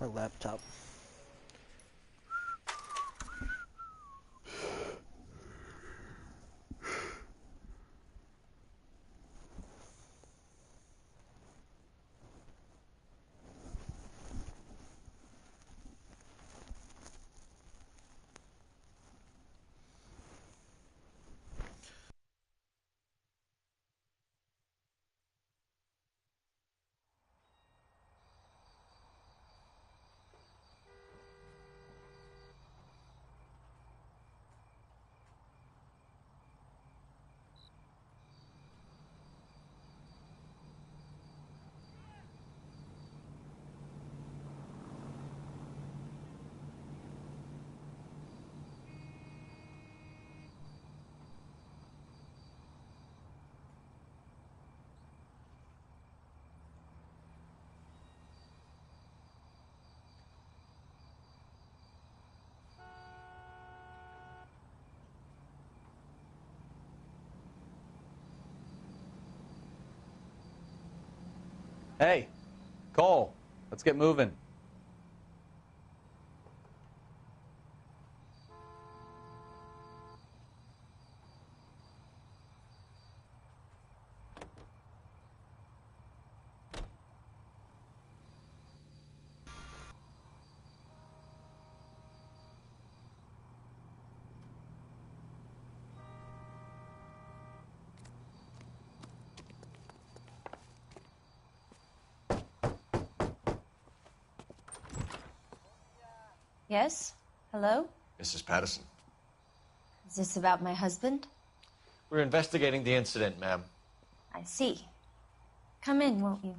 my laptop. Hey, Cole, let's get moving. Yes? Hello? Mrs. Patterson. Is this about my husband? We're investigating the incident, ma'am. I see. Come in, won't you?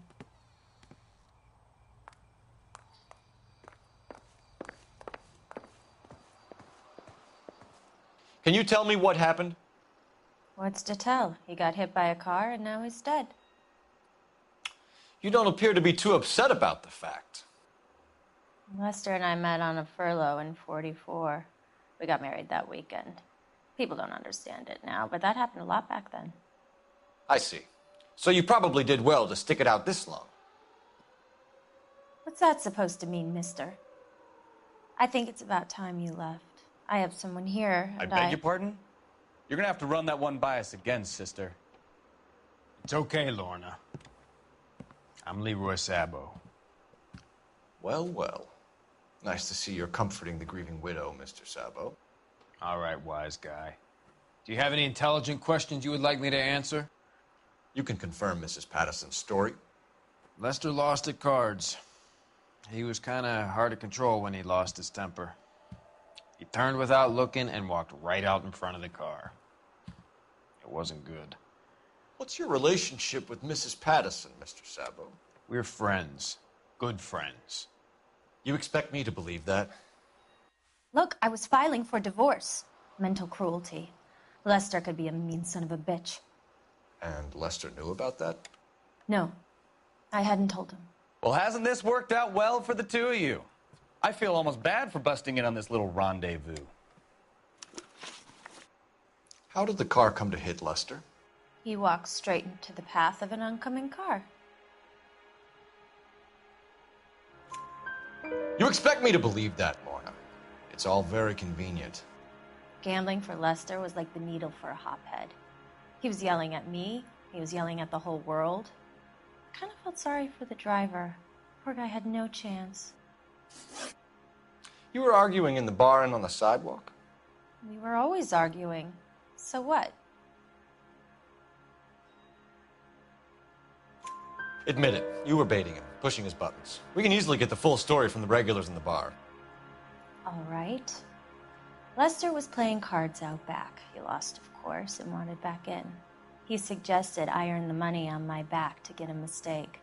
Can you tell me what happened? What's to tell? He got hit by a car and now he's dead. You don't appear to be too upset about the fact. Lester and I met on a furlough in '44. We got married that weekend. People don't understand it now, but that happened a lot back then. I see. So you probably did well to stick it out this long. What's that supposed to mean, mister? I think it's about time you left. I have someone here, I and beg your pardon? You're gonna have to run that one by us again, sister. It's okay, Lorna. I'm Leroy Sabo. Well, well. Nice to see you're comforting the grieving widow, Mr. Sabo. All right, wise guy. Do you have any intelligent questions you would like me to answer? You can confirm Mrs. Patterson's story. Lester lost at cards. He was kind of hard to control when he lost his temper. He turned without looking and walked right out in front of the car. It wasn't good. What's your relationship with Mrs. Patterson, Mr. Sabo? We're friends. Good friends. You expect me to believe that? Look, I was filing for divorce. Mental cruelty. Lester could be a mean son of a bitch. And Lester knew about that? No, I hadn't told him. Well, hasn't this worked out well for the two of you? I feel almost bad for busting in on this little rendezvous. How did the car come to hit Lester? He walked straight into the path of an oncoming car. You expect me to believe that, Lorna? It's all very convenient. Gambling for Lester was like the needle for a hophead. He was yelling at me. He was yelling at the whole world. I kind of felt sorry for the driver. Poor guy had no chance. You were arguing in the bar and on the sidewalk? We were always arguing. So what? Admit it. You were baiting him, pushing his buttons. We can easily get the full story from the regulars in the bar. All right. Lester was playing cards out back. He lost, of course, and wanted back in. He suggested I earn the money on my back to get a mistake.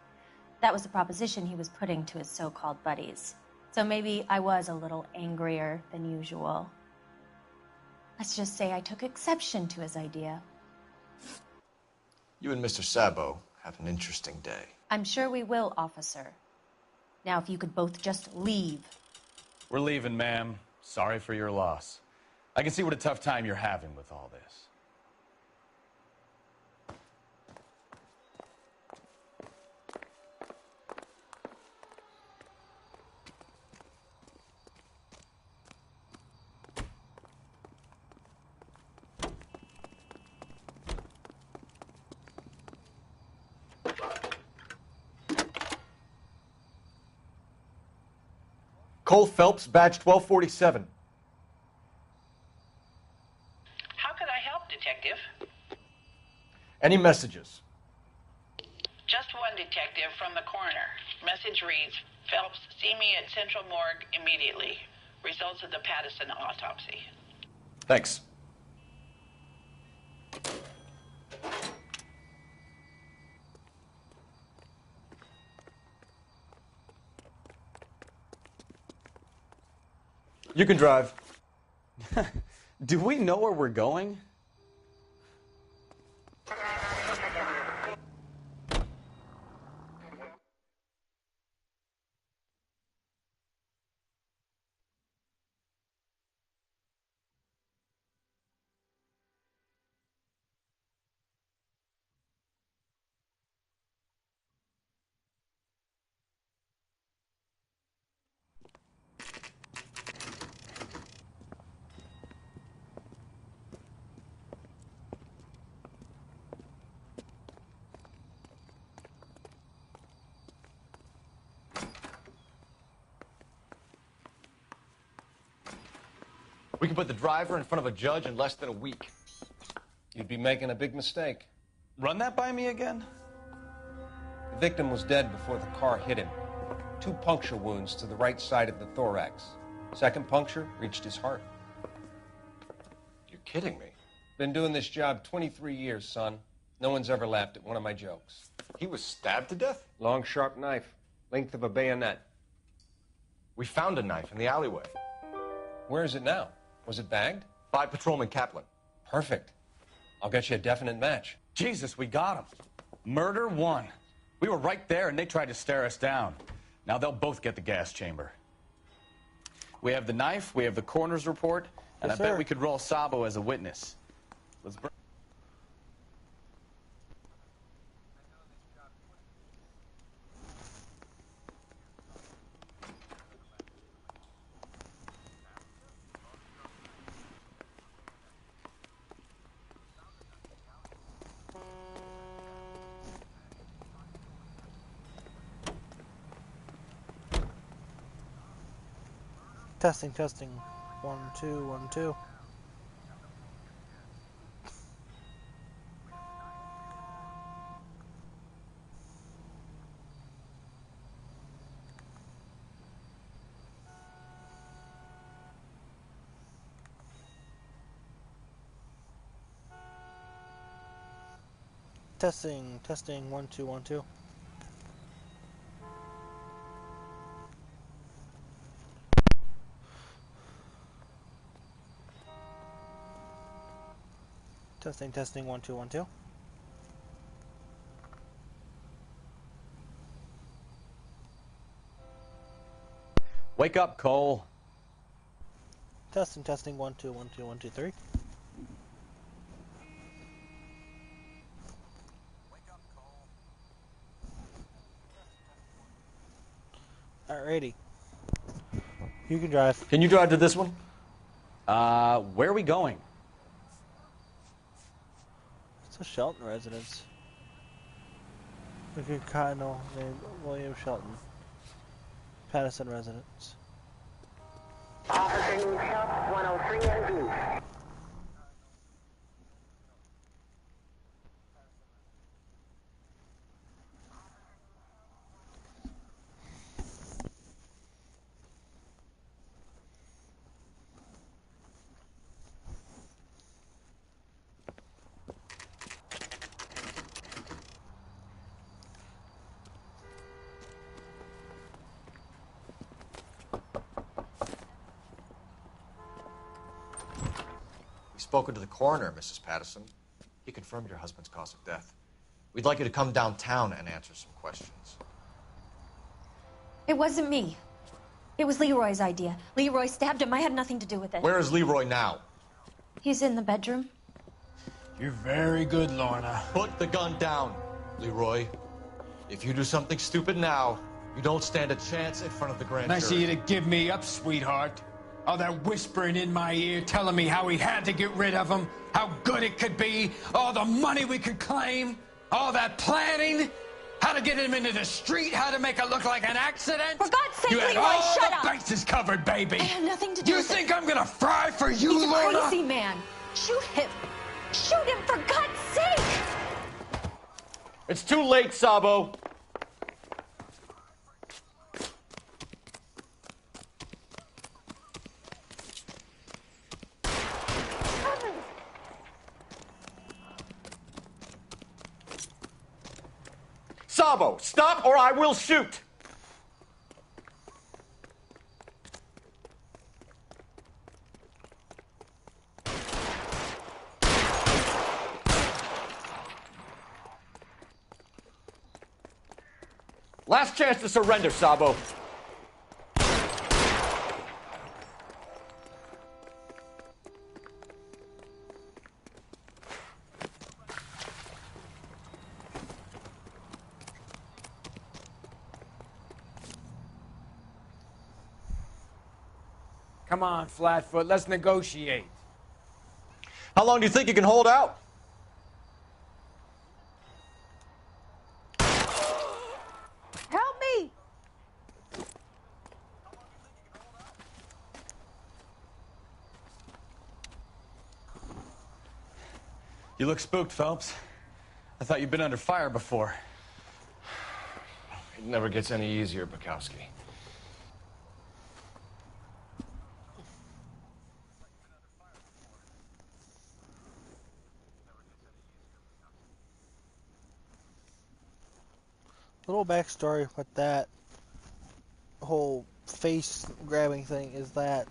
That was the proposition he was putting to his so-called buddies. So maybe I was a little angrier than usual. Let's just say I took exception to his idea. You and Mr. Sabo have an interesting day. I'm sure we will, officer. Now, if you could both just leave. We're leaving, ma'am. Sorry for your loss. I can see what a tough time you're having with all this. Cole Phelps, badge 1247. How could I help, Detective? Any messages? Just one, Detective, from the coroner. Message reads, Phelps, see me at Central Morgue immediately. Results of the Patterson autopsy. Thanks. You can drive. Do we know where we're going? We can put the driver in front of a judge in less than a week. You'd be making a big mistake. Run that by me again? The victim was dead before the car hit him. 2 puncture wounds to the right side of the thorax. Second puncture reached his heart. You're kidding me. Been doing this job 23 years, son. No one's ever laughed at one of my jokes. He was stabbed to death? Long, sharp knife, length of a bayonet. We found a knife in the alleyway. Where is it now? Was it bagged? By Patrolman Kaplan. Perfect. I'll get you a definite match. Jesus, we got him. Murder 1. We were right there and they tried to stare us down. Now they'll both get the gas chamber. We have the knife, we have the coroner's report, and Yes, I bet sir. we could roll Sabo as a witness. Let's bring... Testing, testing. 1, 2, 1, 2. Testing, testing. 1, 2, 1, 2. Testing, testing. 1, 2, 1, 2. Wake up, Cole. Testing, testing. 1, 2, 1, 2, 1, 2, 3. Alrighty. You can drive. Can you drive to this one? Where are we going? It's a Shelton residence. Look at Cardinal named William Shelton. Patterson residence. Officer needs help, 103 and B. Spoken to the coroner, Mrs. Patterson. He confirmed your husband's cause of death. We'd like you to come downtown and answer some questions. It wasn't me. It was Leroy's idea. Leroy stabbed him. I had nothing to do with it. Where is Leroy now? He's in the bedroom. You're very good, Lorna. Put the gun down, Leroy. If you do something stupid now, you don't stand a chance in front of the grand Nice of jury. you to give me up, sweetheart. All that whispering in my ear, telling me how we had to get rid of him, how good it could be, all the money we could claim, all that planning. How to get him into the street, how to make it look like an accident. For God's sake, you had Leroy, all shut the up. bases covered, baby. I had nothing to do You with think it. I'm gonna fry for you, He's a Lorna? crazy man. Shoot him. Shoot him, for God's sake. It's too late, Sabo. Sabo, stop or I will shoot! Last chance to surrender, Sabo. Come on, Flatfoot, let's negotiate. How long do you think you can hold out? Help me. You look spooked, Phelps. I thought you'd been under fire before. It never gets any easier, Bukowski. Little backstory with that whole face grabbing thing is that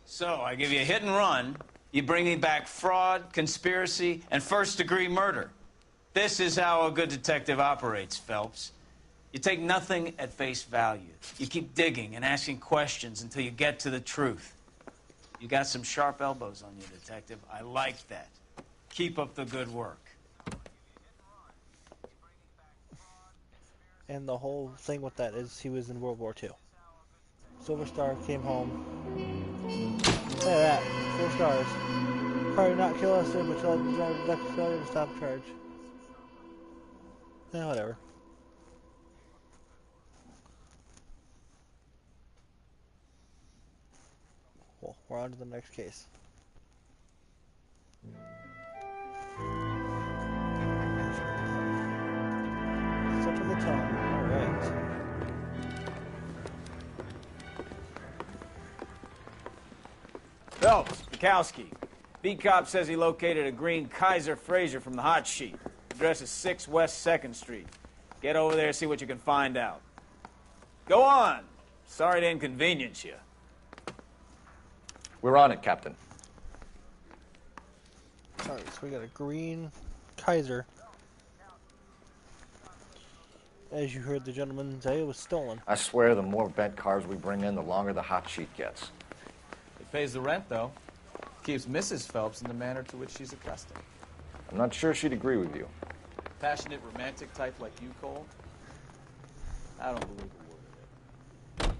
So, I give you a hit and run, you bring me back fraud, conspiracy, and first-degree murder. This is how a good detective operates, Phelps. You take nothing at face value. You keep digging and asking questions until you get to the truth. You got some sharp elbows on you, detective. I like that. Keep up the good work. and the whole thing with that is he was in World War II. Silver Star came home. Look at that. 4 stars. Probably not kill us, but tell the driver to duck failure to stop charge. Yeah, whatever. Cool. We're on to the next case. Step of the tongue. Alright. Phelps, Bukowski. Beat cop says he located a green Kaiser Fraser from the hot sheet. Address is 6 West 2nd Street. Get over there, see what you can find out. Go on. Sorry to inconvenience you. We're on it, Captain. Alright, so we got a green Kaiser. As you heard the gentleman say, it was stolen. I swear the more bent cars we bring in, the longer the hot sheet gets. It pays the rent, though. Keeps Mrs. Phelps in the manner to which she's accustomed. I'm not sure she'd agree with you. Passionate, romantic type like you, Cole? I don't believe a word of it.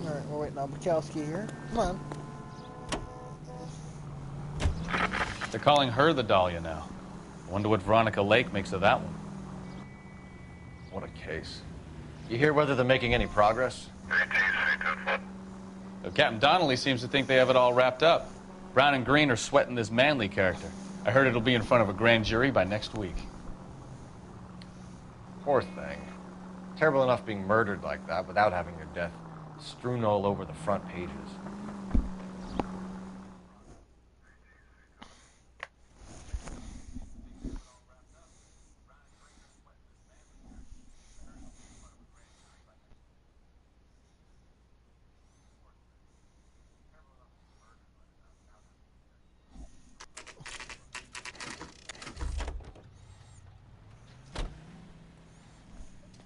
Alright, we're waiting on Bukowski here. Come on. They're calling her the Dahlia now. Wonder what Veronica Lake makes of that one. What a case. You hear whether they're making any progress? Captain Donnelly seems to think they have it all wrapped up. Brown and Green are sweating this Manley character. I heard it'll be in front of a grand jury by next week. Poor thing. Terrible enough being murdered like that without having your death strewn all over the front pages.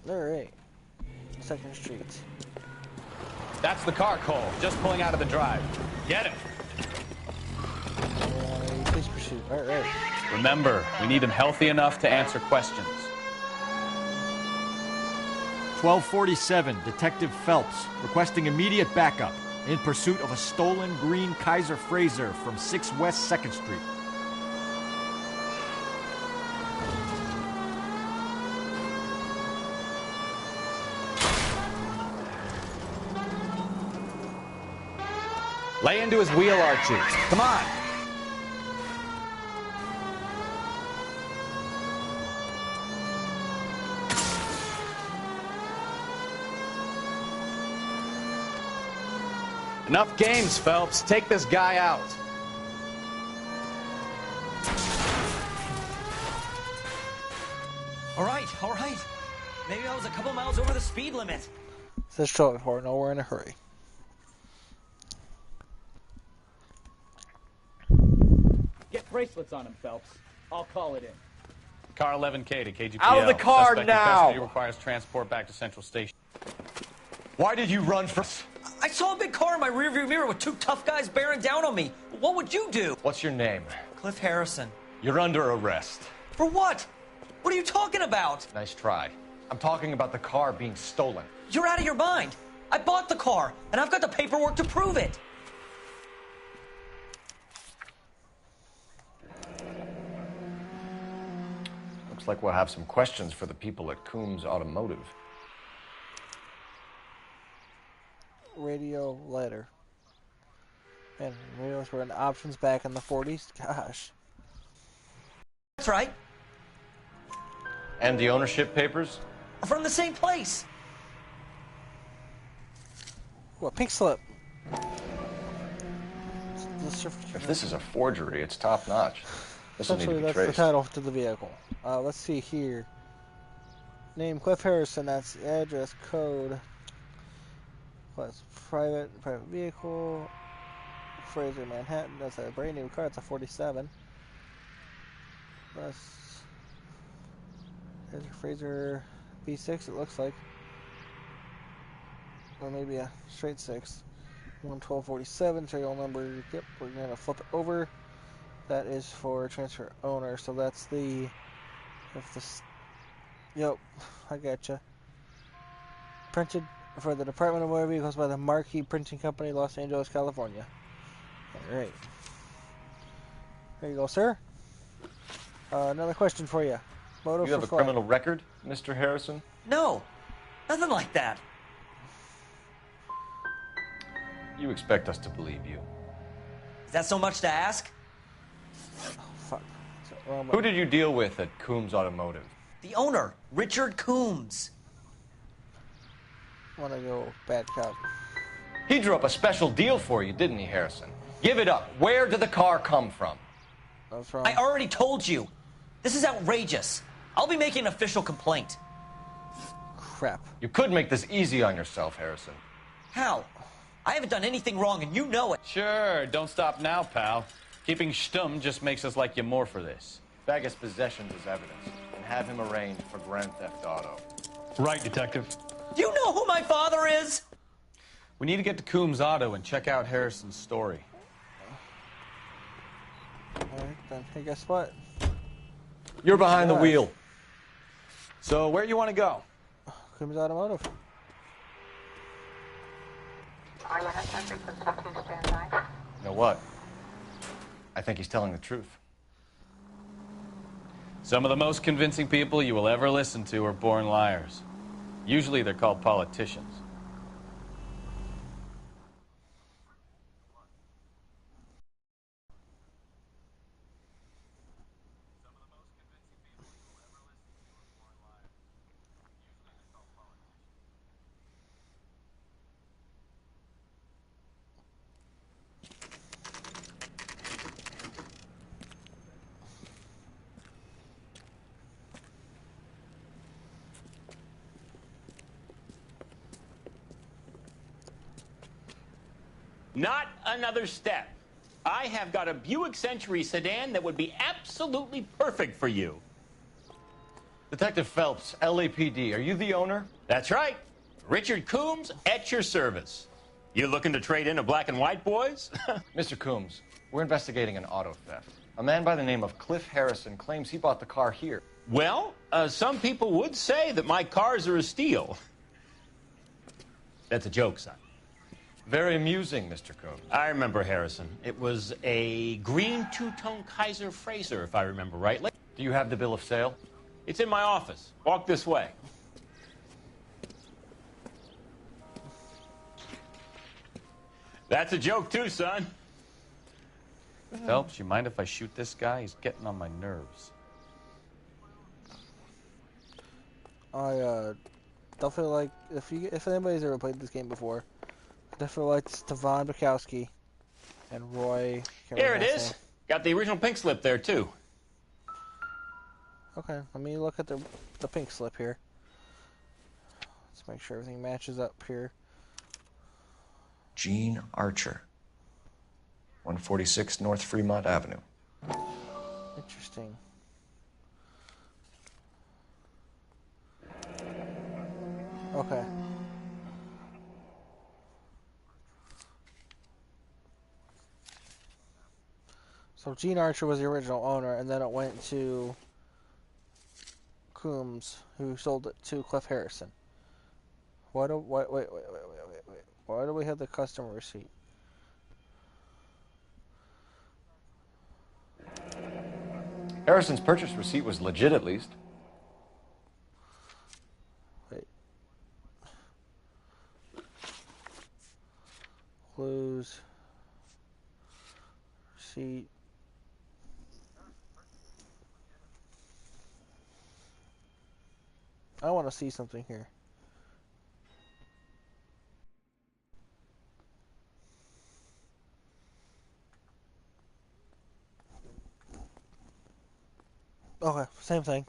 Alright. 2nd Street. That's the car, Cole. Just pulling out of the drive. Get him. Police pursuit. Alright. Remember, we need him healthy enough to answer questions. 1247, Detective Phelps, requesting immediate backup in pursuit of a stolen green Kaiser Frazer from 6 West 2nd Street. Lay into his wheel, Archie. Come on. Enough games, Phelps. Take this guy out. All right. Maybe I was a couple miles over the speed limit. Says short for no, we're in a hurry. Get bracelets on him, Phelps. I'll call it in. Car 11K to KGPL. Out of the car Suspect in now! custody requires transport back to Central Station. Why did you run for... I saw a big car in my rearview mirror with 2 tough guys bearing down on me. What would you do? What's your name? Cliff Harrison. You're under arrest. For what? What are you talking about? Nice try. I'm talking about the car being stolen. You're out of your mind. I bought the car, and I've got the paperwork to prove it. Looks like we'll have some questions for the people at Coombs Automotive. Radio letter. And radios were in options back in the 40s. Gosh. That's right. And the ownership papers? From the same place. What, pink slip? If this is a forgery, it's top notch. This will need to Essentially, be that's traced. the title to the vehicle. Let's see here. Name Cliff Harrison. That's the address, code. Plus private vehicle. Frazer, Manhattan. That's a brand new car. It's a 47. Plus there's a Frazer B6. It looks like, or maybe a straight 6. 11247 serial number. Yep, we're gonna flip it over. That is for transfer owner, so that's the, if this, yep, I gotcha. Printed for the Department of Motor Vehicles by the Marquee Printing Company, Los Angeles, California. Alright. There you go, sir. Another question for you. Moto You have for a flight. criminal record, Mr. Harrison? No, nothing like that. You expect us to believe you. Is that so much to ask? Fuck. So, Who did you deal with at Coombs Automotive? The owner, Richard Coombs. want to go bad cop. He drew up a special deal for you, didn't he, Harrison? Give it up. Where did the car come from? That's wrong. I already told you. This is outrageous. I'll be making an official complaint. Crap. You could make this easy on yourself, Harrison. How? I haven't done anything wrong, and you know it. Sure, don't stop now, pal. Keeping stum just makes us like you more for this. Bag his possessions as evidence and have him arraigned for Grand Theft Auto. Right, Detective. Do you know who my father is? We need to get to Coombs Auto and check out Harrison's story. Alright, then. Hey, guess what? You're behind the wheel. So, where you want to go? Coombs Automotive. You know what? I think he's telling the truth. Some of the most convincing people you will ever listen to are born liars. Usually they're called politicians. Not another step. I have got a Buick Century sedan that would be absolutely perfect for you. Detective Phelps, LAPD, are you the owner? That's right. Richard Coombs at your service. You looking to trade in a black and white, boys? Mr. Coombs, we're investigating an auto theft. A man by the name of Cliff Harrison claims he bought the car here. Well, some people would say that my cars are a steal. That's a joke, son. Very amusing, Mr. Combs. I remember Harrison. It was a green two-tone Kaiser Fraser, if I remember right. Do you have the bill of sale? It's in my office. Walk this way. That's a joke, too, son. Phelps, you mind if I shoot this guy? He's getting on my nerves. I definitely like if anybody's ever played this game before, I definitely like Stefan Bukowski and Roy. Here it is. Got the original pink slip there too. Okay, let me look at the pink slip here. Let's make sure everything matches up here. Gene Archer, 146 North Fremont Avenue. Interesting. Okay. So Gene Archer was the original owner, and then it went to Coombs, who sold it to Cliff Harrison. Wait. Why do we have the customer receipt? Harrison's purchase receipt was legit, at least. Wait. Close. Receipt. I want to see something here. Okay, same thing.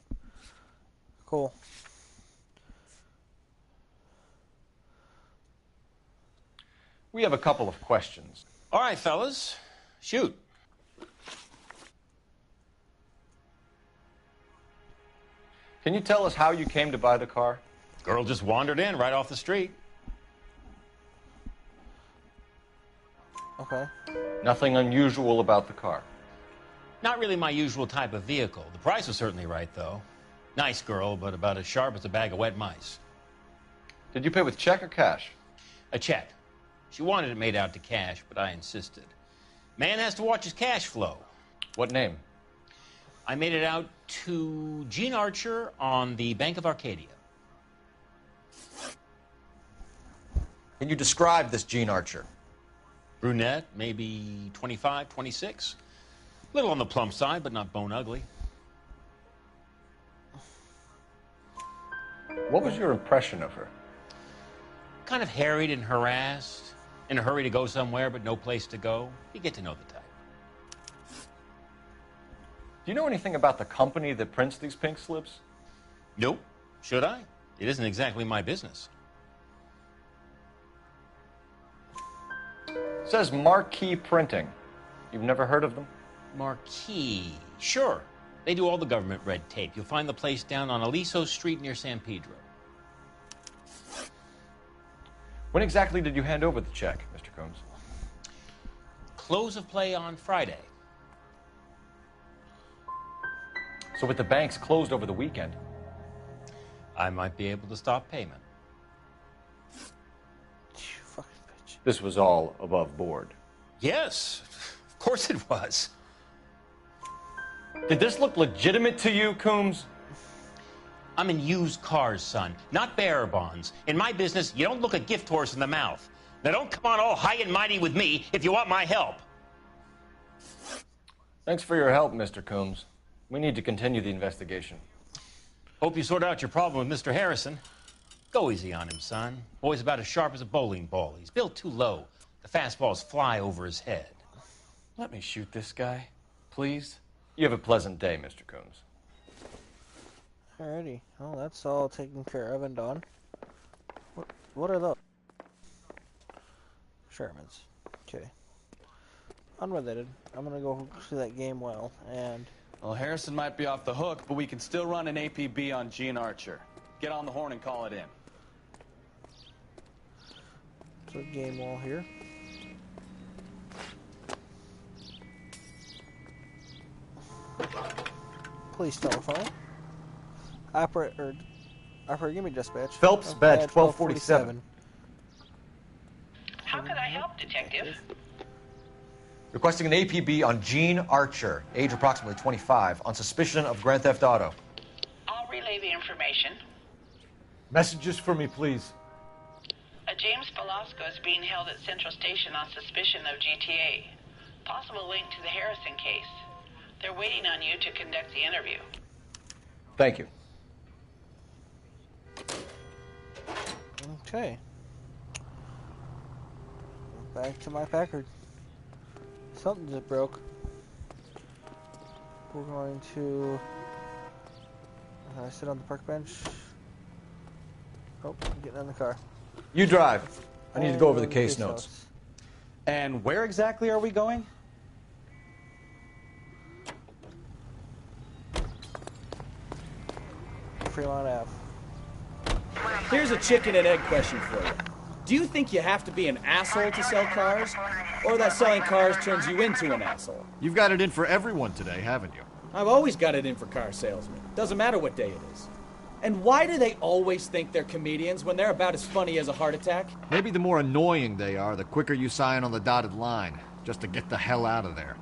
Cool. We have a couple of questions. All right, fellas. Shoot. Can you tell us how you came to buy the car? Girl just wandered in right off the street. Okay. Nothing unusual about the car. Not really my usual type of vehicle. The price was certainly right, though. Nice girl, but about as sharp as a bag of wet mice. Did you pay with check or cash? A check. She wanted it made out to cash, but I insisted. Man has to watch his cash flow. What name? I made it out to Gene Archer on the Bank of Arcadia. Can you describe this Gene Archer? Brunette, maybe 25, 26. Little on the plump side, but not bone ugly. What was your impression of her? Kind of harried and harassed, in a hurry to go somewhere, but no place to go. You get to know the type. Do you know anything about the company that prints these pink slips? Nope. Should I? It isn't exactly my business. It says Marquee Printing. You've never heard of them? Marquee. Sure. They do all the government red tape. You'll find the place down on Aliso Street near San Pedro. When exactly did you hand over the check, Mr. Combs? Close of play on Friday. So with the banks closed over the weekend, I might be able to stop payment. You fucking bitch. this was all above board. Yes, of course it was. Did this look legitimate to you, Coombs? I'm in used cars, son, not bearer bonds. In my business, you don't look a gift horse in the mouth. Now don't come on all high and mighty with me if you want my help. Thanks for your help, Mr. Coombs. We need to continue the investigation. Hope you sort out your problem with Mr. Harrison. Go easy on him, son. Boy's about as sharp as a bowling ball. He's built too low. The fastballs fly over his head. Let me shoot this guy, please. You have a pleasant day, Mr. Coombs. Alrighty. Well, that's all taken care of and done. What are those? Shermans. Okay. Unrelated. I'm gonna go see that game well, and... Well, Harrison might be off the hook, but we can still run an APB on Gene Archer. Get on the horn and call it in. So game wall here. Police telephone. Operator, give me dispatch. Phelps, badge 1247. can I help, Detective? Requesting an APB on Gene Archer, age approximately 25, on suspicion of Grand Theft Auto. I'll relay the information. Messages for me, please. A James Velasco is being held at Central Station on suspicion of GTA. Possible link to the Harrison case. They're waiting on you to conduct the interview. Thank you. Okay. Back to my Packard. Something just broke. We're going to sit on the park bench. Oh, I'm getting in the car. You drive. I need to go over the case notes. And where exactly are we going? Fremont Ave. Here's a chicken and egg question for you. Do you think you have to be an asshole to sell cars? Or that selling cars turns you into an asshole? You've got it in for everyone today, haven't you? I've always got it in for car salesmen. Doesn't matter what day it is. And why do they always think they're comedians when they're about as funny as a heart attack? Maybe the more annoying they are, the quicker you sign on the dotted line, just to get the hell out of there.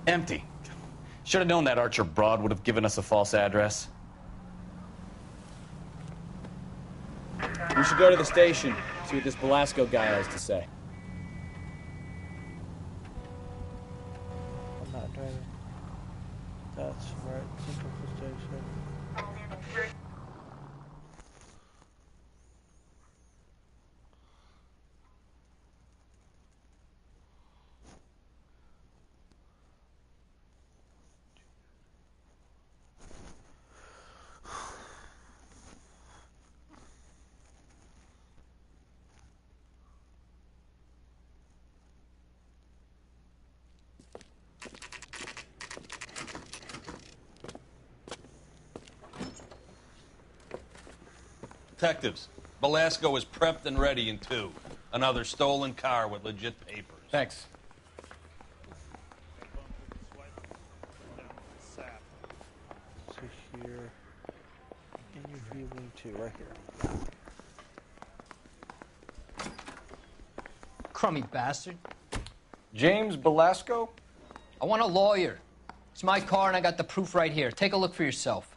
Empty. Should have known that Archer broad would have given us a false address. We should go to the station, see what this Velasco guy has to say. I'm not driving. That's right. Central Station. Detectives, Velasco is prepped and ready in 2. Another stolen car with legit papers. Thanks. So here, interview wing 2, right here. Crummy bastard. James Velasco? I want a lawyer. It's my car and I got the proof right here. Take a look for yourself.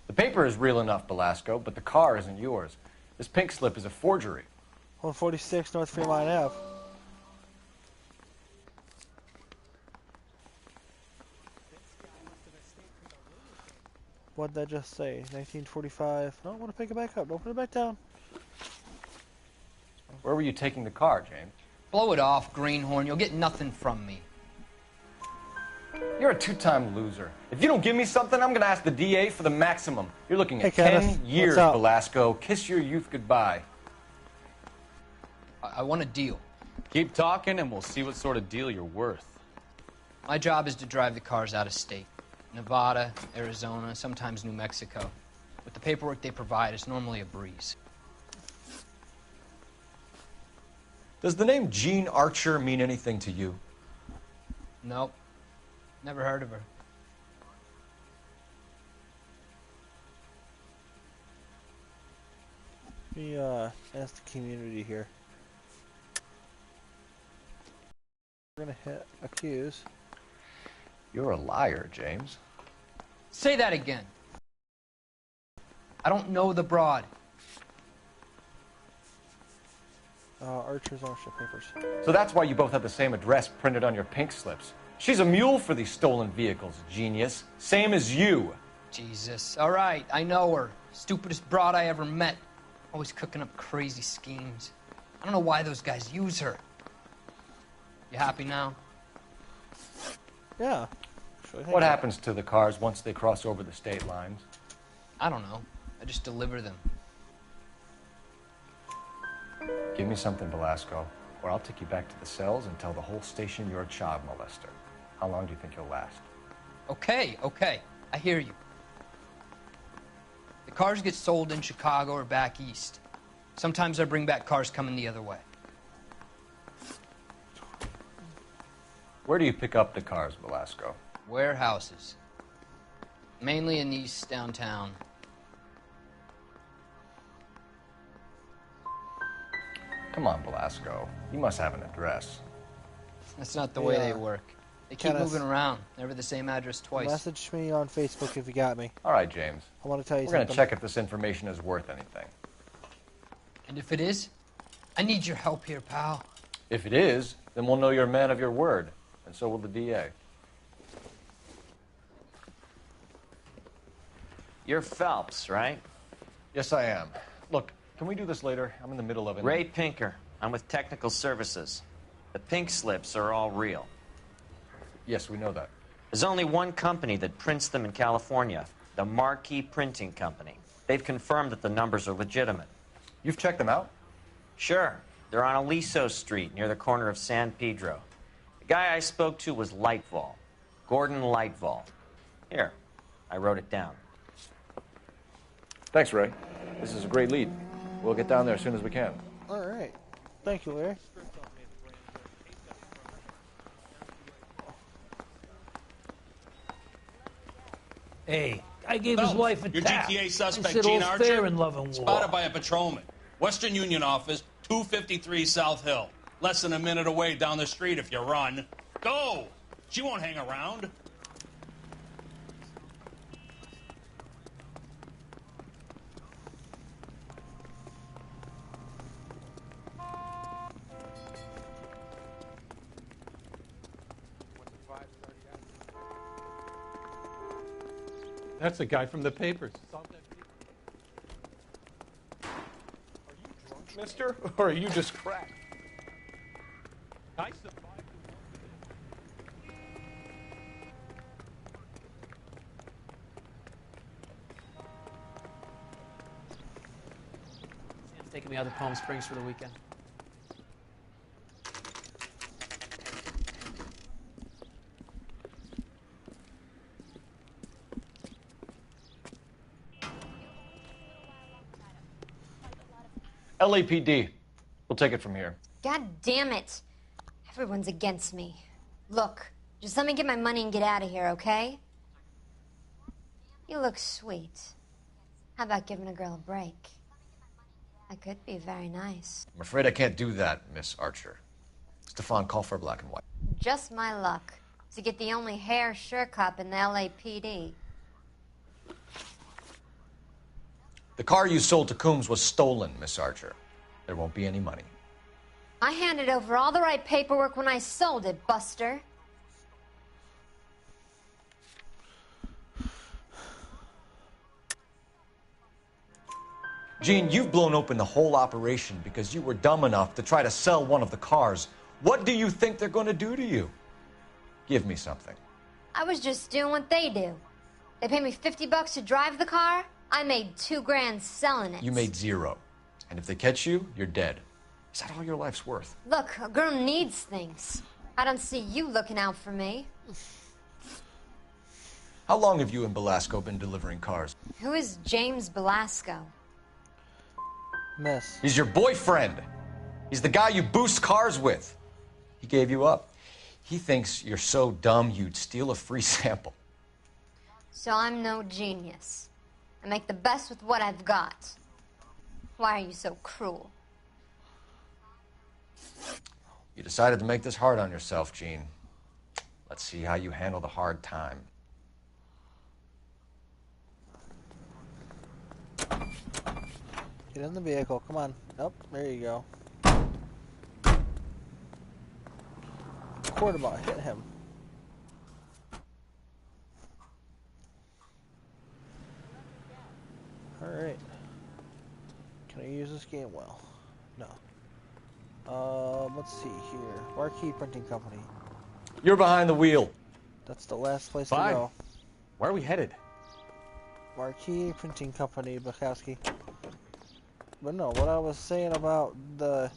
The paper is real enough, Velasco, but the car isn't yours. This pink slip is a forgery. 146 North Fremont Ave. What'd that just say? 1945. No, I want to pick it back up. Don't put it back down. Where were you taking the car, James? Blow it off, greenhorn. You'll get nothing from me. You're a 2-time loser. If you don't give me something, I'm going to ask the DA for the maximum. You're looking at Hey, Kenneth, 10 years, what's up? Velasco. Kiss your youth goodbye. I want a deal. Keep talking and we'll see what sort of deal you're worth. My job is to drive the cars out of state. Nevada, Arizona, sometimes New Mexico. With the paperwork they provide, it's normally a breeze. Does the name Gene Archer mean anything to you? Nope. Never heard of her. Let me ask the community here. We're gonna hit accuse. You're a liar, James. Say that again. I don't know the broad. Archer's ownership papers. So that's why you both have the same address printed on your pink slips. She's a mule for these stolen vehicles, genius. Same as you. Jesus. All right, I know her. Stupidest broad I ever met. Always cooking up crazy schemes. I don't know why those guys use her. You happy now? Yeah. What happens to the cars once they cross over the state lines? I don't know. I just deliver them. Give me something, Velasco. or I'll take you back to the cells and tell the whole station you're a child molester. How long do you think you'll last? Okay, I hear you. The cars get sold in Chicago or back east. Sometimes I bring back cars coming the other way. Where do you pick up the cars, Velasco? Warehouses. Mainly in East downtown. Come on, Velasco. You must have an address. That's not the way they work. They keep Kenneth, moving around. Never the same address twice. Message me on Facebook if you got me. All right, James. I want to tell you We're something. going to check if this information is worth anything. And if it is, I need your help here, pal. If it is, then we'll know you're a man of your word, and so will the DA. You're Phelps, right? Yes, I am. Look, can we do this later? I'm in the middle of it. Ray Pinker. I'm with Technical Services. The pink slips are all real. Yes, we know that. There's only one company that prints them in California, the Marquee Printing Company. They've confirmed that the numbers are legitimate. You've checked them out? Sure. They're on Aliso Street, near the corner of San Pedro. The guy I spoke to was Lightval. Gordon Lightval. Here, I wrote it down. Thanks, Ray. This is a great lead. We'll get down there as soon as we can. All right. Thank you, Larry. Hey, I gave his Phelps, wife a your tap. GTA suspect, I said, Gene all's Archer, fair in love and war. spotted by a patrolman. Western Union office, 253 South Hill. Less than a minute away down the street if you run. Go! She won't hang around. That's the guy from the papers. Are you drunk, mister? Or are you just cracked? I survived. Sam's taking me out to Palm Springs for the weekend. LAPD. We'll take it from here. God damn it. Everyone's against me. Look, just let me get my money and get out of here, okay? You look sweet. How about giving a girl a break? I could be very nice. I'm afraid I can't do that, Miss Archer. Stefan, call for black and white. Just my luck to get the only hair sure cop in the LAPD. The car you sold to Coombs was stolen, Miss Archer. There won't be any money. I handed over all the right paperwork when I sold it, Buster. Gene, you've blown open the whole operation because you were dumb enough to try to sell one of the cars. What do you think they're going to do to you? Give me something. I was just doing what they do. They paid me $50 to drive the car. I made $2 grand selling it. You made zero. And if they catch you, you're dead. Is that all your life's worth? Look, a girl needs things. I don't see you looking out for me. How long have you and Belasco been delivering cars? Who is James Belasco? Miss. He's your boyfriend. He's the guy you boost cars with. He gave you up. He thinks you're so dumb you'd steal a free sample. So I'm no genius. I make the best with what I've got. Why are you so cruel? You decided to make this hard on yourself, Gene. Let's see how you handle the hard time. Get in the vehicle. Come on. Up. There you go. Quarterback. Hit him. Alright. Can I use this game well? No. Let's see here. Marquee Printing Company. You're behind the wheel. That's the last place Fine. to go. Where are we headed? Marquee Printing Company, Bukowski. But no, what I was saying about the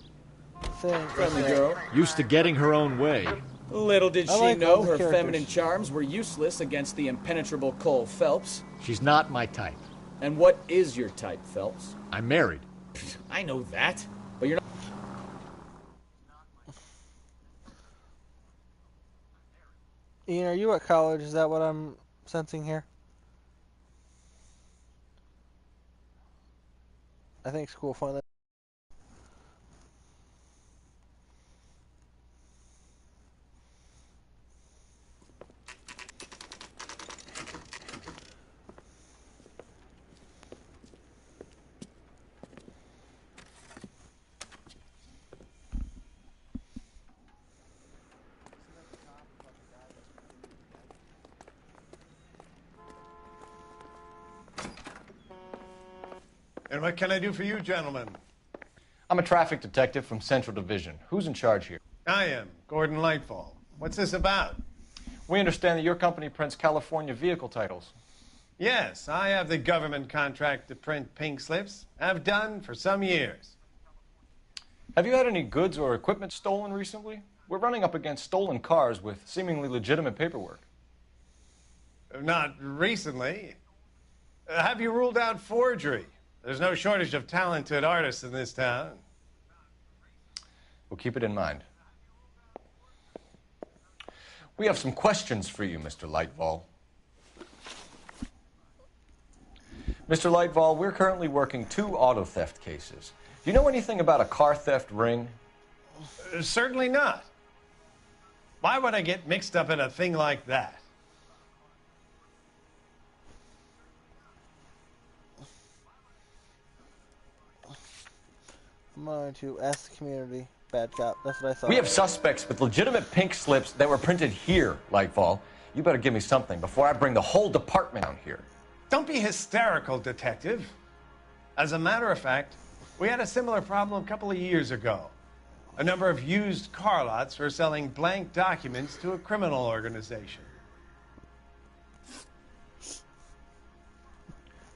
thing. Friendly girl. Used to getting her own way. Little did I she like know all the her characters. feminine charms were useless against the impenetrable Cole Phelps. She's not my type. And what is your type, Phelps? I'm married. I know that, but you're not. Ian, are you at college? Is that what I'm sensing here? I think school finally. And what can I do for you, gentlemen? I'm a traffic detective from Central Division. Who's in charge here? I am, Gordon Lightfall. What's this about? We understand that your company prints California vehicle titles. Yes, I have the government contract to print pink slips. I've done for some years. Have you had any goods or equipment stolen recently? We're running up against stolen cars with seemingly legitimate paperwork. Not recently. Have you ruled out forgery? There's no shortage of talented artists in this town. We'll keep it in mind. We have some questions for you, Mr. Lightfall. Mr. Lightfall, we're currently working 2 auto theft cases. Do you know anything about a car theft ring? Certainly not. Why would I get mixed up in a thing like that? I'm going to ask the community. Bad cop. That's what I thought. We have suspects with legitimate pink slips that were printed here, Lightfall. You better give me something before I bring the whole department down here. Don't be hysterical, Detective. As a matter of fact, we had a similar problem a couple of years ago. A number of used car lots were selling blank documents to a criminal organization.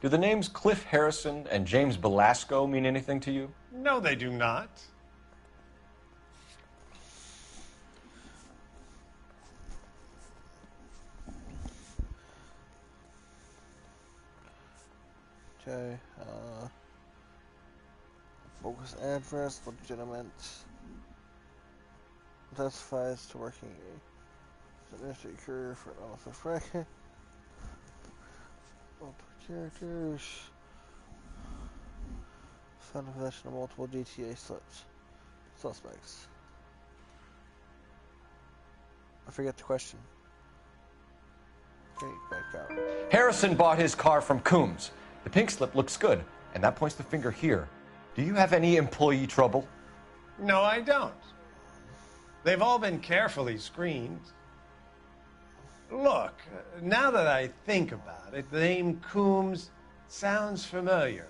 Do the names Cliff Harrison and James Belasco mean anything to you? No, they do not. Okay. Focus address, legitimate. Testifies to working as an industry career for an office record. Multiple characters. Found in possession of multiple GTA slips. Suspects. I forget the question. Okay, back out. Harrison bought his car from Coombs. The pink slip looks good, and that points the finger here. Do you have any employee trouble? No, I don't. They've all been carefully screened. Look, now that I think about it, the name Coombs sounds familiar.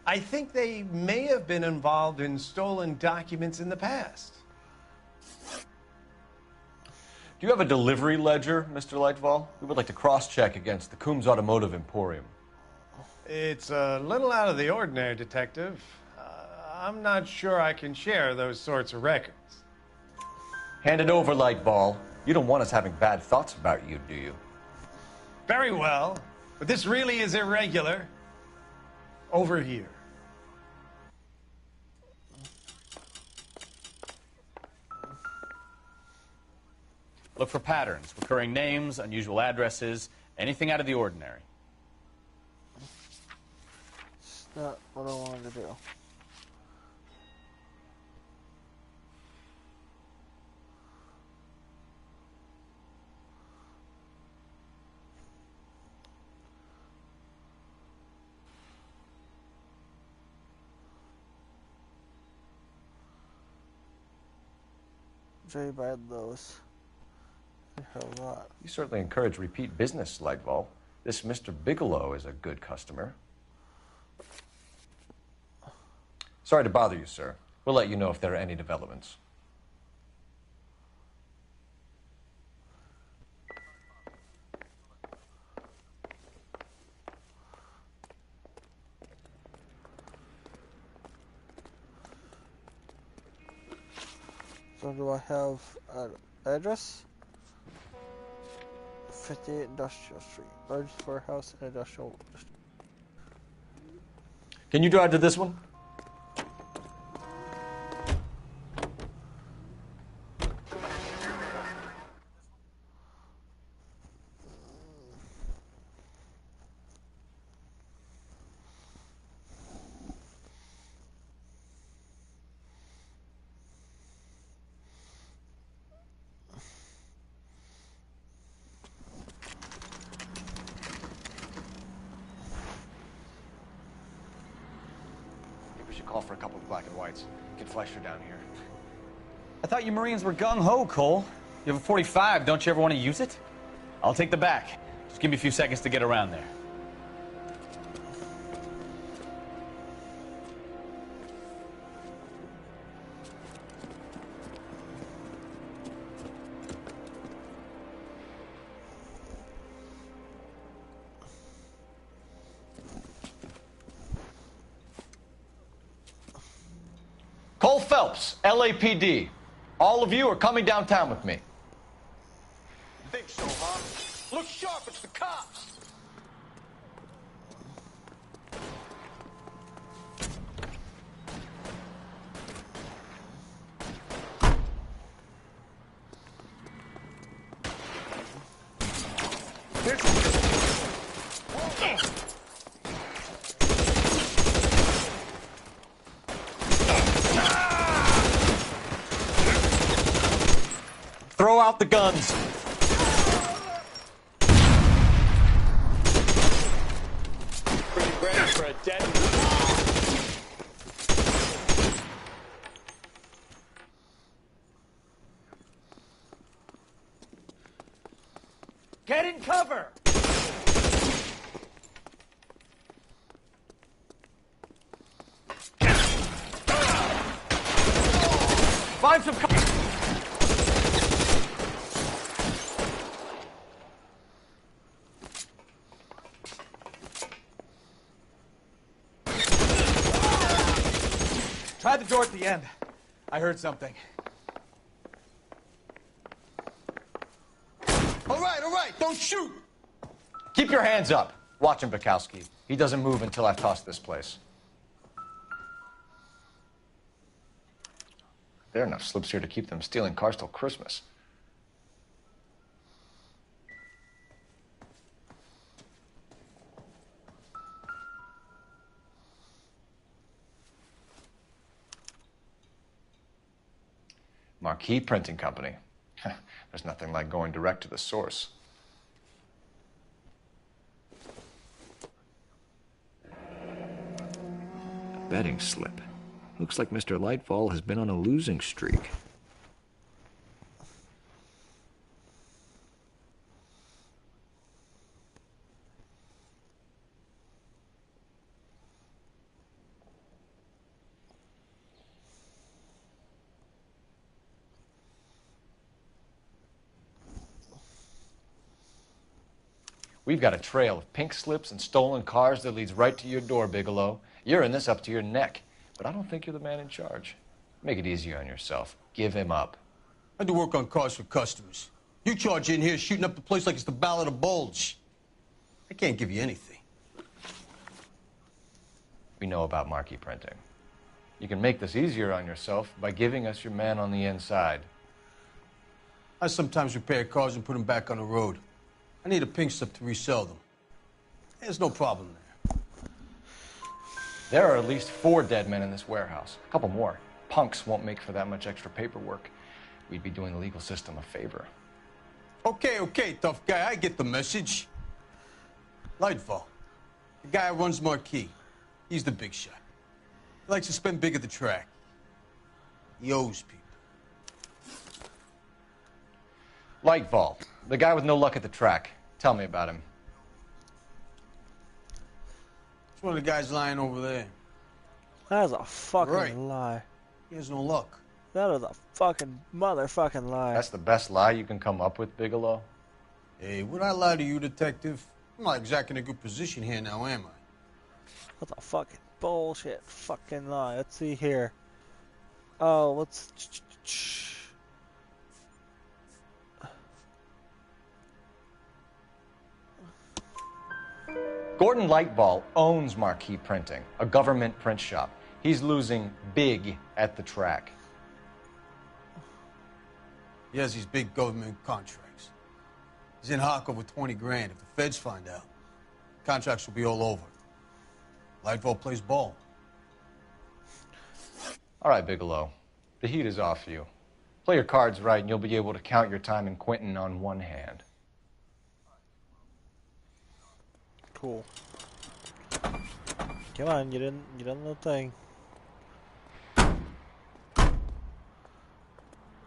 I think they may have been involved in stolen documents in the past. Do you have a delivery ledger, Mr. Lightfall? We would like to cross-check against the Coombs Automotive Emporium. It's a little out of the ordinary, Detective. I'm not sure I can share those sorts of records. Hand it over, Lightfall. You don't want us having bad thoughts about you, do you? Very well, but this really is irregular. Over here. Look for patterns, recurring names, unusual addresses, anything out of the ordinary. It's not what I wanted to do. Very bad those. A lot. You certainly encourage repeat business, Lightfall. This Mr. Bigelow is a good customer. Sorry to bother you, sir. We'll let you know if there are any developments. So do I have an address? 58 Industrial Street. Largest warehouse and industrial. Can you drive to this one? We should call for a couple of black and whites. Get Fleischer down here. I thought you Marines were gung-ho, Cole. You have a 45. Don't you ever want to use it? I'll take the back. Just give me a few seconds to get around there. Cole Phelps, LAPD. All of you are coming downtown with me. Think so, huh? Look sharp, it's the cops. Throw out the guns. Pretty ready for a dead. Get in cover! Find some cover. Try the door at the end. I heard something. All right, don't shoot. Keep your hands up. Watch him, Bukowski. He doesn't move until I've tossed this place. There are enough slips here to keep them stealing cars till Christmas. Marquee Printing Company. There's nothing like going direct to the source. A betting slip. Looks like Mr. Lightfall has been on a losing streak. We've got a trail of pink slips and stolen cars that leads right to your door, Bigelow. You're in this up to your neck, but I don't think you're the man in charge. Make it easier on yourself. Give him up. I do work on cars for customers. You charge in here shooting up the place like it's the Ballad of Bulge. I can't give you anything. We know about marquee printing. You can make this easier on yourself by giving us your man on the inside. I sometimes repair cars and put them back on the road. I need a pink slip to resell them. There's no problem there. There are at least 4 dead men in this warehouse. A couple more. Punks won't make for that much extra paperwork. We'd be doing the legal system a favor. Okay, tough guy. I get the message. Lightfall, the guy who runs Marquee. He's the big shot. He likes to spend big at the track. He owes people. Lightfall, the guy with no luck at the track. Tell me about him. It's one of the guys lying over there. That is a fucking lie. He has no luck. That is a fucking motherfucking lie. That's the best lie you can come up with, Bigelow? Hey, would I lie to you, detective? I'm not exactly in a good position here now, am I? That's a fucking bullshit fucking lie. Let's see here. Oh, let's... Gordon Lightball owns Marquee Printing, a government print shop. He's losing big at the track. He has these big government contracts. He's in hock over 20 grand. If the feds find out, contracts will be all over. Lightball plays ball. All right, Bigelow. The heat is off you. Play your cards right, and you'll be able to count your time in Quentin on one hand. Cool. Come on, you done the thing.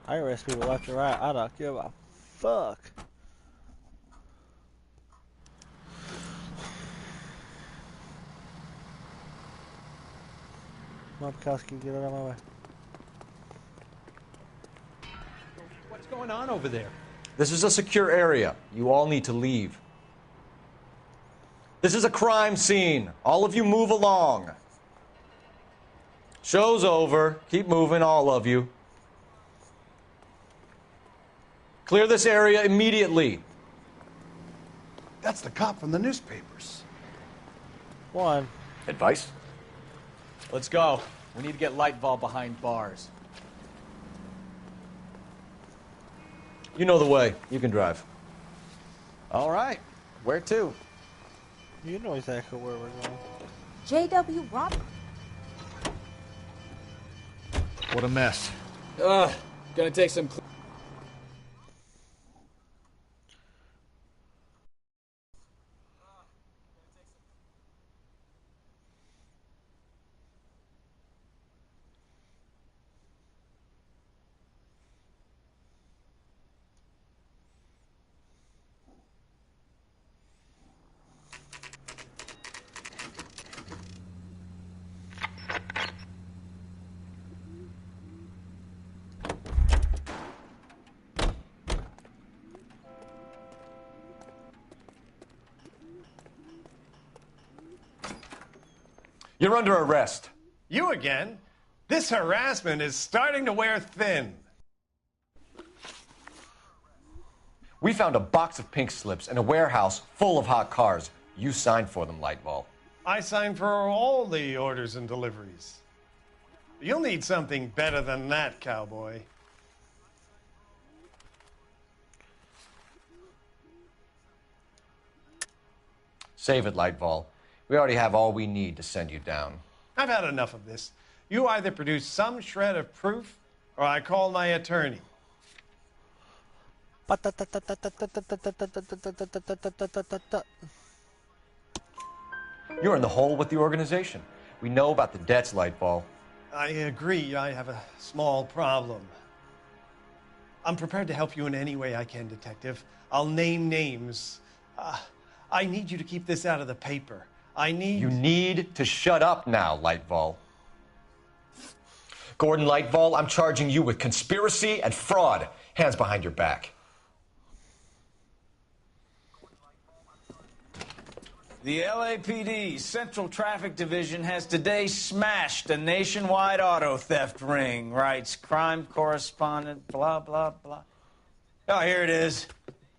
I arrest people left and right. I don't give a fuck. Mopkowski, get out of my way. What's going on over there? This is a secure area. You all need to leave. This is a crime scene. All of you move along. Show's over. Keep moving, all of you. Clear this area immediately. That's the cop from the newspapers. One. Advice? Let's go. We need to get Lightball behind bars. You know the way. You can drive. All right. Where to? You know exactly where we're going. J.W. Robert. What a mess. Gonna take some... You're under arrest. You again? This harassment is starting to wear thin. We found a box of pink slips in a warehouse full of hot cars. You signed for them, Lightball. I signed for all the orders and deliveries. You'll need something better than that, cowboy. Save it, Lightball. We already have all we need to send you down. I've had enough of this. You either produce some shred of proof, or I call my attorney. You're in the hole with the organization. We know about the debts, Lightball. I agree. I have a small problem. I'm prepared to help you in any way I can, Detective. I'll name names. I need you to keep this out of the paper. You need to shut up now, Lightball. Gordon Lightball, I'm charging you with conspiracy and fraud. Hands behind your back. The LAPD Central Traffic Division has today smashed a nationwide auto theft ring, writes crime correspondent, blah, blah, blah. Oh, here it is.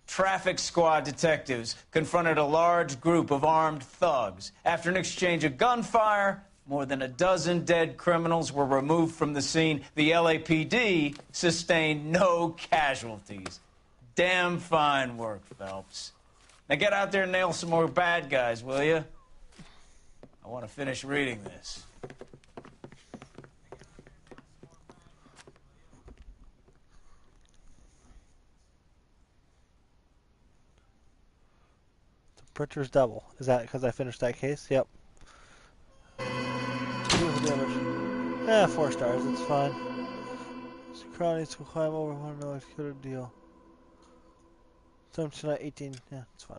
Traffic squad detectives confronted a large group of armed thugs. After an exchange of gunfire, more than a dozen dead criminals were removed from the scene. The LAPD sustained no casualties. Damn fine work, Phelps. Now get out there and nail some more bad guys, will you? I want to finish reading this. Printer's double. Is that because I finished that case? Yep. Yeah, 4 stars. It's fine. So Crown needs to climb over. Want to know if you could deal. So tonight 18. Yeah, it's fine.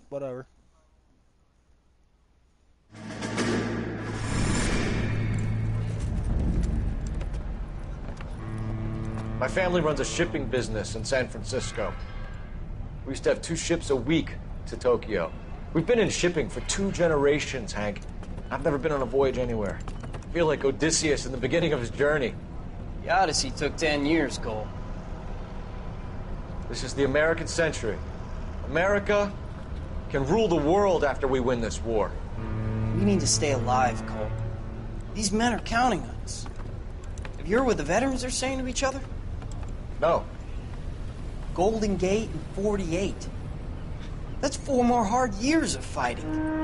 Whatever. My family runs a shipping business in San Francisco. We used to have 2 ships a week to Tokyo. We've been in shipping for 2 generations, Hank. I've never been on a voyage anywhere. I feel like Odysseus in the beginning of his journey. The Odyssey took 10 years, Cole. This is the American century. America can rule the world after we win this war. We need to stay alive, Cole. These men are counting on us. Have you heard what the veterans are saying to each other? No. Golden Gate and 48. That's 4 more hard years of fighting.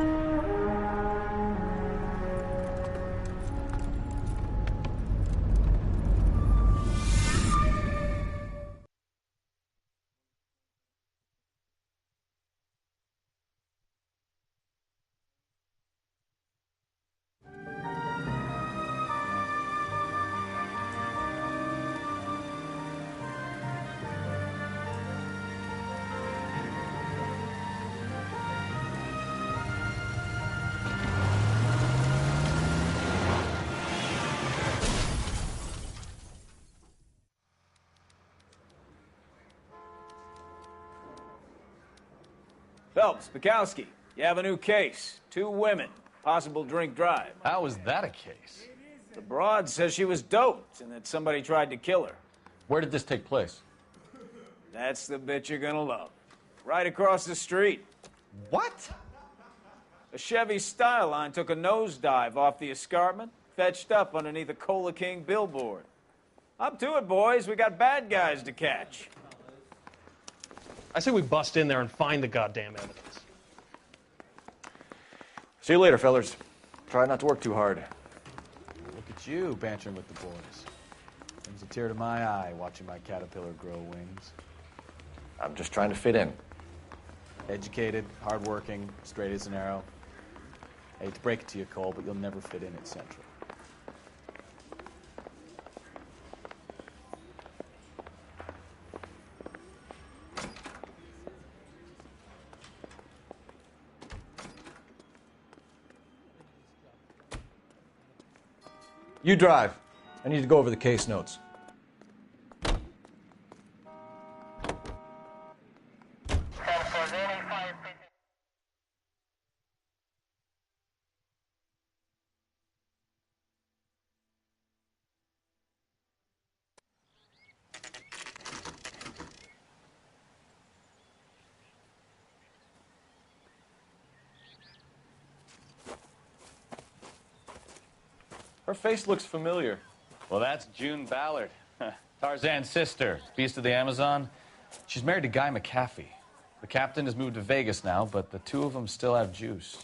Phelps, Bukowski, you have a new case. 2 women, possible drink drive. How is that a case? The broad says she was doped and that somebody tried to kill her. Where did this take place? That's the bit you're gonna love. Right across the street. What? A Chevy Styline took a nosedive off the escarpment, fetched up underneath a Cola King billboard. Up to it, boys. We got bad guys to catch. I say we bust in there and find the goddamn evidence. See you later, fellers. Try not to work too hard. Look at you bantering with the boys. Brings a tear to my eye watching my caterpillar grow wings. I'm just trying to fit in. Educated, hardworking, straight as an arrow. I hate to break it to you, Cole, but you'll never fit in at Central. You drive. I need to go over the case notes. Her face looks familiar. Well, that's June Ballard, Tarzan's sister, beast of the Amazon. She's married to Guy McAfee. The captain has moved to Vegas now, but the two of them still have juice.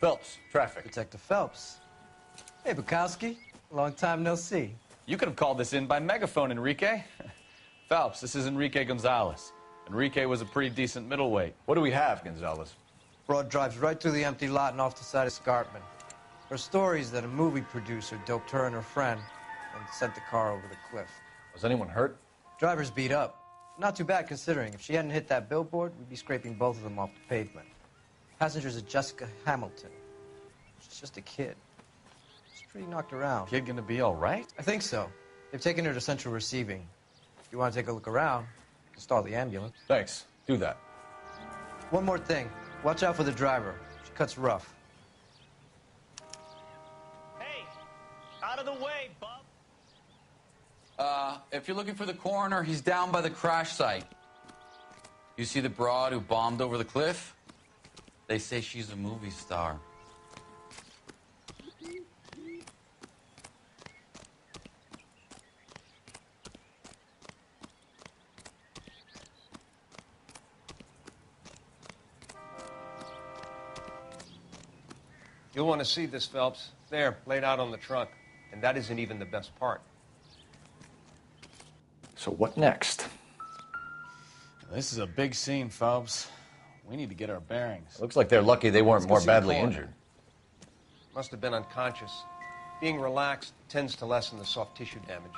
Phelps, traffic. Detective Phelps. Hey, Bukowski. Long time no see. You could have called this in by megaphone, Enrique. Phelps, this is Enrique Gonzalez. Enrique was a pretty decent middleweight. What do we have, Gonzalez? Broad drives right through the empty lot and off the side of escarpment. Her story is that a movie producer doped her and her friend and sent the car over the cliff. Was anyone hurt? Driver's beat up. Not too bad considering. If she hadn't hit that billboard, we'd be scraping both of them off the pavement. Passenger's a Jessica Hamilton. She's just a kid. She's pretty knocked around. Kid gonna be all right? I think so. They've taken her to central receiving. If you want to take a look around, you can stall the ambulance. Thanks. Do that. One more thing. Watch out for the driver. She cuts rough. Hey, out of the way, bub. If you're looking for the coroner, he's down by the crash site. You see the broad who bombed over the cliff? They say she's a movie star. You'll want to see this, Phelps. There, laid out on the trunk. And that isn't even the best part. So what next? This is a big scene, Phelps. We need to get our bearings. Looks like they're lucky they weren't more Let's go see the badly coroner. injured. Must have been unconscious. Being relaxed tends to lessen the soft tissue damage.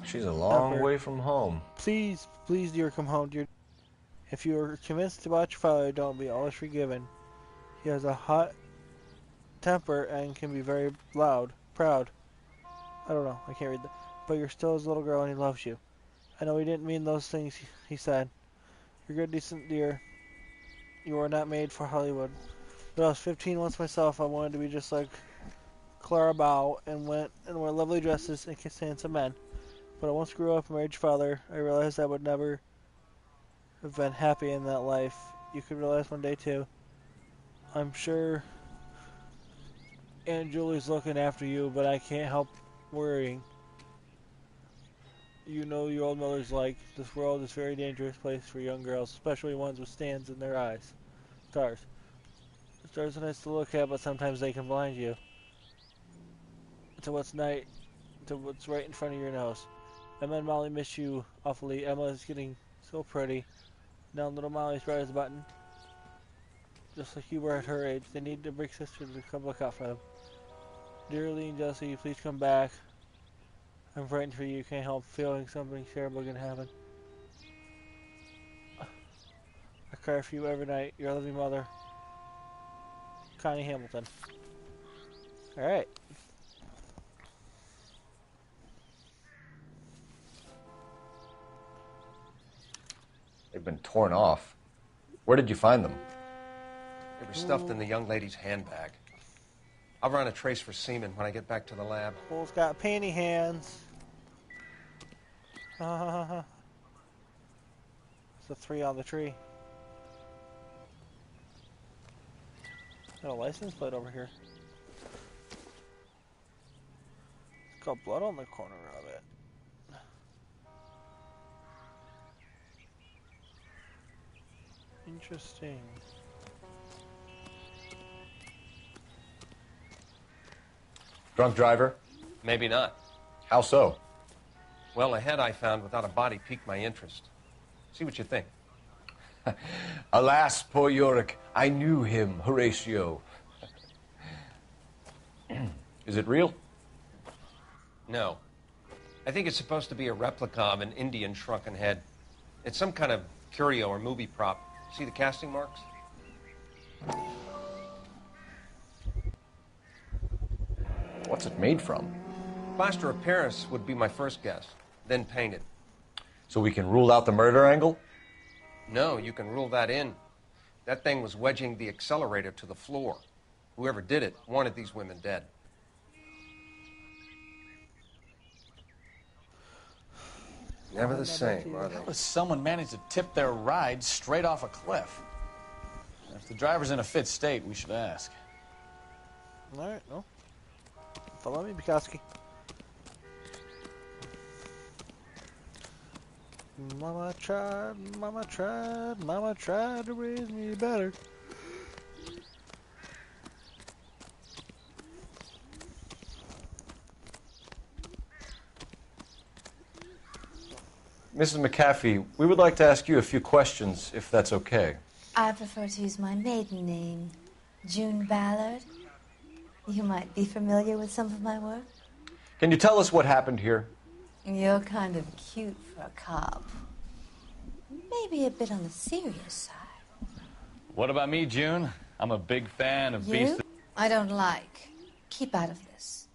She's a long Pepper. way from home. Please, please, dear, come home, dear. If you are convinced about your father, don't be always forgiven. He has a hot temper and can be very loud, proud. I don't know, I can't read that. But you're still his little girl and he loves you. I know he didn't mean those things he said. You're a good, decent dear. You are not made for Hollywood. When I was 15 once myself, I wanted to be just like Clara Bow and went and wore lovely dresses and kissed handsome men. But I once grew up and married your father. I realized I would never have been happy in that life. You could realize one day too. I'm sure Aunt Julie's looking after you, but I can't help worrying. You know your old mother's like, this world is a very dangerous place for young girls, especially ones with stands in their eyes. Stars. The stars are nice to look at, but sometimes they can blind you. To what's right in front of your nose. Emma and Molly miss you awfully. Emma is getting so pretty. Now little Molly's bright as a button. Just like you were at her age. They need a big sister to come look out for them. Dearly and Jesse, please come back. I'm frightened for you. Can't help feeling something terrible gonna happen. I cry for you every night. Your loving mother, Connie Hamilton. Alright. They've been torn off. Where did you find them? They were stuffed in the young lady's handbag. I'll run a trace for semen when I get back to the lab. Cole's got panty hands. It's a 3 on the tree. Got a license plate over here. It's got blood on the corner of it. Interesting. Drunk driver? Maybe not. How so? Well, a head I found without a body piqued my interest. See what you think. Alas, poor Yorick, I knew him, Horatio. Is it real? No. I think it's supposed to be a replica of an Indian shrunken head. It's some kind of curio or movie prop. See the casting marks? What's it made from? Plaster of Paris would be my first guess, then painted. So we can rule out the murder angle? No, you can rule that in. That thing was wedging the accelerator to the floor. Whoever did it wanted these women dead. Never the same, are they? How does someone manage to tip their ride straight off a cliff? If the driver's in a fit state, we should ask. Alright, no. Follow me, Bukowski. Mama tried to raise me better. Mrs. McAfee, we would like to ask you a few questions, if that's okay. I prefer to use my maiden name, June Ballard. You might be familiar with some of my work. Can you tell us what happened here? You're kind of cute for a cop. Maybe a bit on the serious side. What about me, June? I'm a big fan of Beast. I don't like. Keep out of this.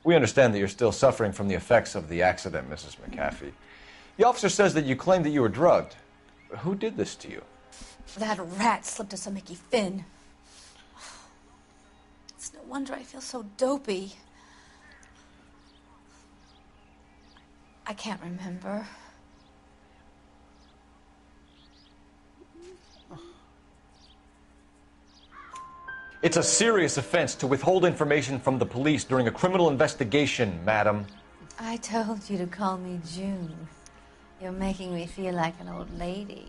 We understand that you're still suffering from the effects of the accident, Mrs. McAfee. The officer says that you claimed that you were drugged. Who did this to you? That rat slipped us a Mickey Finn. It's no wonder I feel so dopey. I can't remember. It's a serious offense to withhold information from the police during a criminal investigation, madam. I told you to call me June. You're making me feel like an old lady.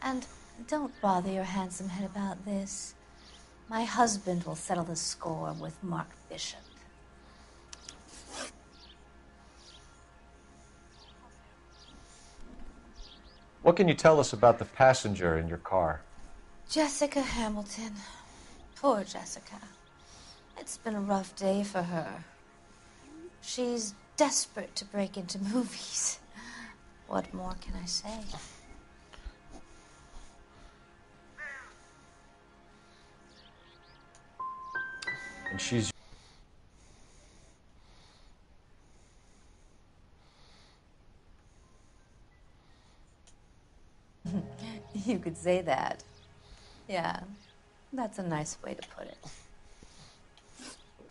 And don't bother your handsome head about this. My husband will settle the score with Mark Bishop. What can you tell us about the passenger in your car? Jessica Hamilton. Poor Jessica. It's been a rough day for her. She's desperate to break into movies. What more can I say? And she's... You could say that. Yeah, that's a nice way to put it.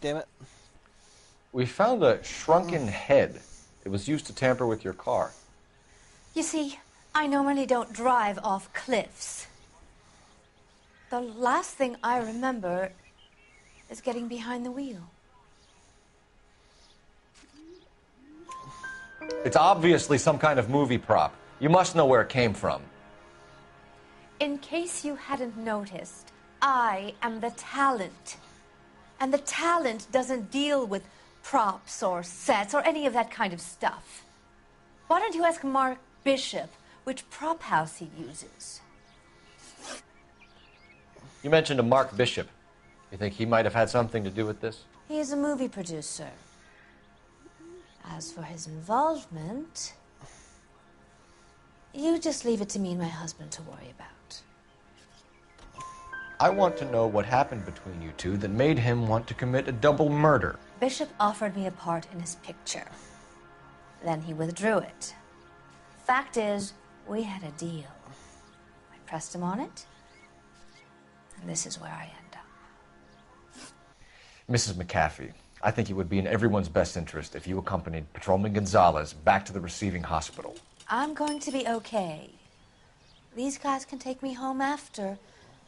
Damn it. We found a shrunken head. It was used to tamper with your car. You see, I normally don't drive off cliffs. The last thing I remember is getting behind the wheel. It's obviously some kind of movie prop. You must know where it came from. In case you hadn't noticed, I am the talent. And the talent doesn't deal with props or sets or any of that kind of stuff. Why don't you ask Mark Bishop which prop house he uses? You mentioned a Mark Bishop. You think he might have had something to do with this? He is a movie producer. As for his involvement, you just leave it to me and my husband to worry about. I want to know what happened between you two that made him want to commit a double murder. Bishop offered me a part in his picture. Then he withdrew it. Fact is, we had a deal. I pressed him on it, and this is where I end up. Mrs. McAfee, I think it would be in everyone's best interest if you accompanied Patrolman Gonzalez back to the receiving hospital. I'm going to be okay. These guys can take me home after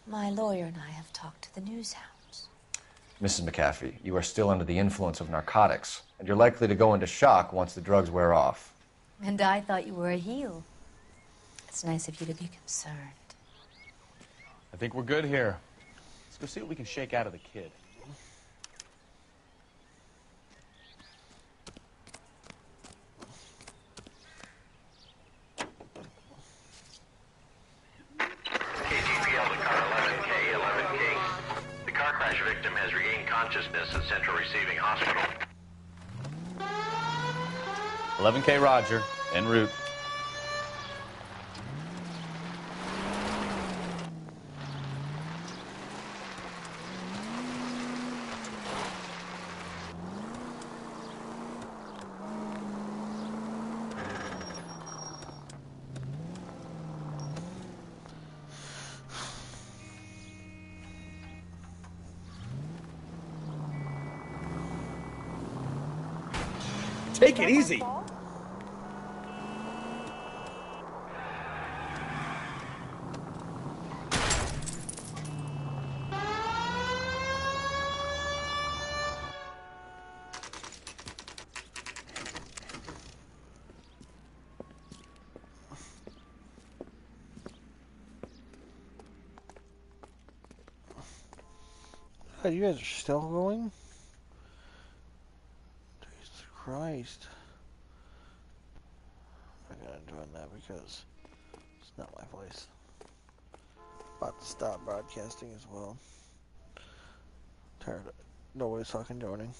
my lawyer and I have talked to the news hounds. Mrs. McAfee, you are still under the influence of narcotics, and you're likely to go into shock once the drugs wear off. And I thought you were a heel. It's nice of you to be concerned. I think we're good here. Let's go see what we can shake out of the kid. Victim has regained consciousness at Central Receiving Hospital. 11K Roger, en route. Take it easy. God, you guys are still going? Jesus Christ. I gotta join that because it's not my place. About to stop broadcasting as well. Tired of nobody's fucking joining.